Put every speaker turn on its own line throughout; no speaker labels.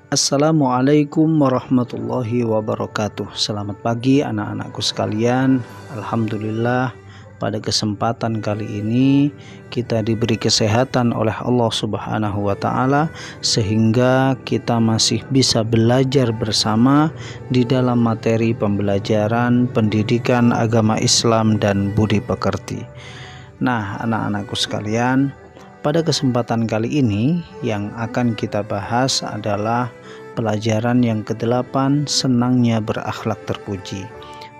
Assalamualaikum warahmatullahi wabarakatuh. Selamat pagi anak-anakku sekalian. Alhamdulillah, pada kesempatan kali ini kita diberi kesehatan oleh Allah Subhanahu wa taala sehingga kita masih bisa belajar bersama di dalam materi pembelajaran pendidikan agama Islam dan budi pekerti. Nah, anak-anakku sekalian, pada kesempatan kali ini yang akan kita bahas adalah pelajaran yang ke-8, senangnya berakhlak terpuji.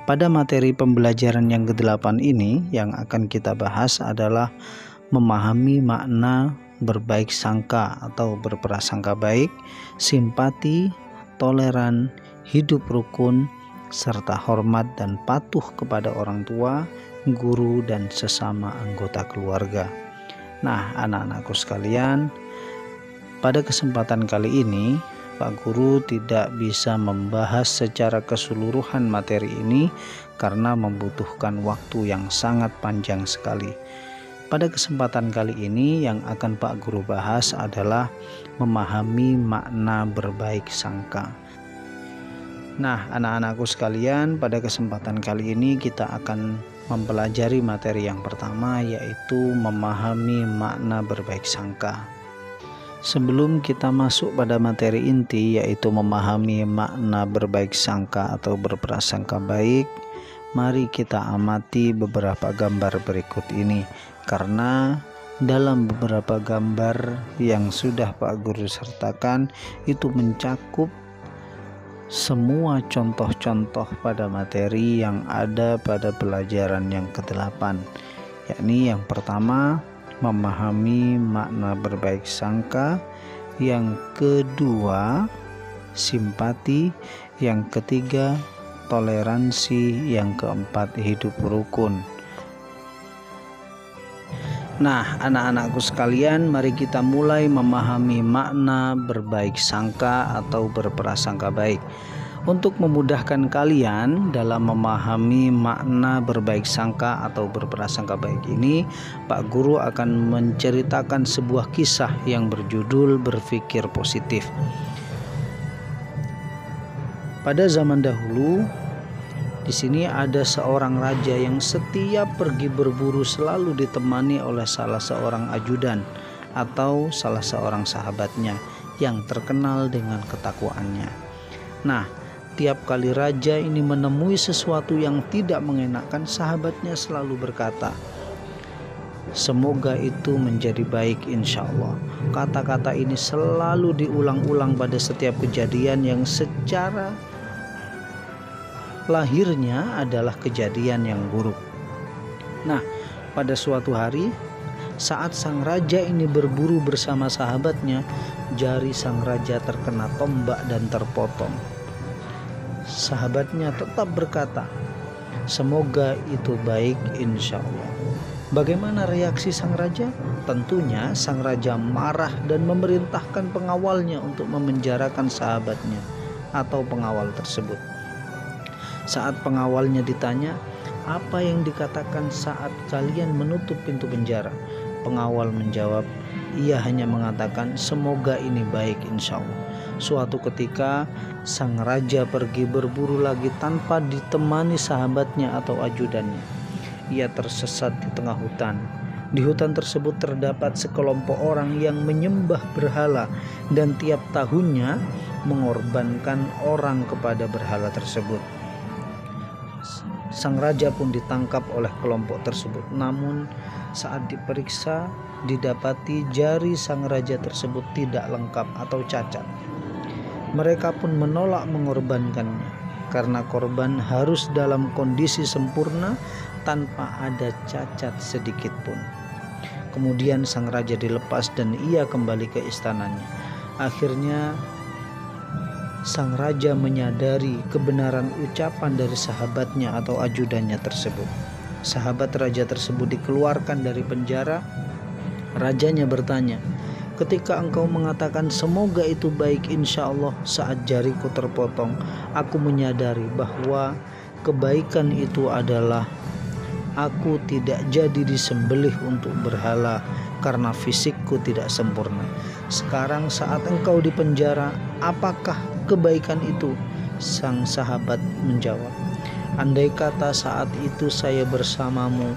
Pada materi pembelajaran yang ke-8 ini yang akan kita bahas adalah memahami makna berbaik sangka atau berprasangka baik, simpati, toleran, hidup rukun, serta hormat dan patuh kepada orang tua, guru, dan sesama anggota keluarga. Nah, anak-anakku sekalian, pada kesempatan kali ini Pak Guru tidak bisa membahas secara keseluruhan materi ini karena membutuhkan waktu yang sangat panjang sekali. Pada kesempatan kali ini yang akan Pak Guru bahas adalah memahami makna berbaik sangka. Nah, anak-anakku sekalian, pada kesempatan kali ini kita akan mempelajari materi yang pertama, yaitu memahami makna berbaik sangka. Sebelum kita masuk pada materi inti, yaitu memahami makna berbaik sangka atau berprasangka baik, mari kita amati beberapa gambar berikut ini, karena dalam beberapa gambar yang sudah Pak Guru sertakan itu mencakup semua contoh-contoh pada materi yang ada pada pelajaran yang ke-8, yakni yang pertama memahami makna berbaik sangka, yang kedua simpati, yang ketiga toleransi, yang keempat hidup rukun. Nah, anak-anakku sekalian, mari kita mulai memahami makna berbaik sangka atau berprasangka baik. Untuk memudahkan kalian dalam memahami makna berbaik sangka atau berprasangka baik ini, Pak Guru akan menceritakan sebuah kisah yang berjudul Berpikir Positif. Pada zaman dahulu, di sini ada seorang raja yang setiap pergi berburu selalu ditemani oleh salah seorang ajudan atau salah seorang sahabatnya yang terkenal dengan ketakwaannya. Nah, tiap kali raja ini menemui sesuatu yang tidak mengenakan, sahabatnya selalu berkata, "Semoga itu menjadi baik insya Allah." Kata-kata ini selalu diulang-ulang pada setiap kejadian yang secara lahirnya adalah kejadian yang buruk. Nah, pada suatu hari saat sang raja ini berburu bersama sahabatnya, jari sang raja terkena tombak dan terpotong. Sahabatnya tetap berkata, "Semoga itu baik insya Allah." Bagaimana reaksi sang raja? Tentunya sang raja marah dan memerintahkan pengawalnya untuk memenjarakan sahabatnya atau pengawal tersebut. Saat pengawalnya ditanya, "Apa yang dikatakan saat kalian menutup pintu penjara?" Pengawal menjawab, "Ia hanya mengatakan semoga ini baik insya Allah." Suatu ketika sang raja pergi berburu lagi tanpa ditemani sahabatnya atau ajudannya. Ia tersesat di tengah hutan. Di hutan tersebut terdapat sekelompok orang yang menyembah berhala dan tiap tahunnya mengorbankan orang kepada berhala tersebut. Sang raja pun ditangkap oleh kelompok tersebut. Namun saat diperiksa, didapati jari sang raja tersebut tidak lengkap atau cacat. Mereka pun menolak mengorbankannya karena korban harus dalam kondisi sempurna tanpa ada cacat sedikit pun. Kemudian sang raja dilepas dan ia kembali ke istananya. Akhirnya sang raja menyadari kebenaran ucapan dari sahabatnya atau ajudannya tersebut. Sahabat raja tersebut dikeluarkan dari penjara. Rajanya bertanya, "Ketika engkau mengatakan semoga itu baik insya Allah saat jariku terpotong, aku menyadari bahwa kebaikan itu adalah Aku tidak jadi disembelih untuk berhala karena fisikku tidak sempurna. Sekarang saat engkau di penjara, apakah kebaikan itu?" Sang sahabat menjawab, "Andai kata saat itu saya bersamamu,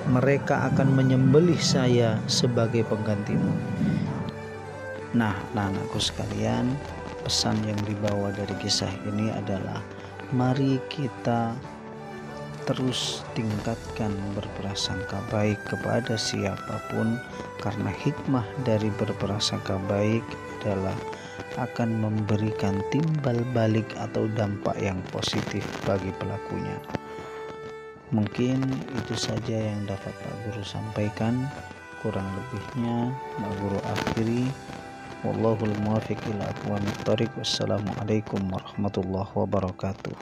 mereka akan menyembelih saya sebagai penggantimu." Nah, anak-anakku sekalian, pesan yang dibawa dari kisah ini adalah mari kita terus tingkatkan berprasangka baik kepada siapapun, karena hikmah dari berprasangka baik adalah akan memberikan timbal balik atau dampak yang positif bagi pelakunya. Mungkin itu saja yang dapat Pak Guru sampaikan. Kurang lebihnya Pak Guru akhiri. Wallahul muwaffiq ila aqwamit thoriq. Wassalamualaikum warahmatullahi wabarakatuh.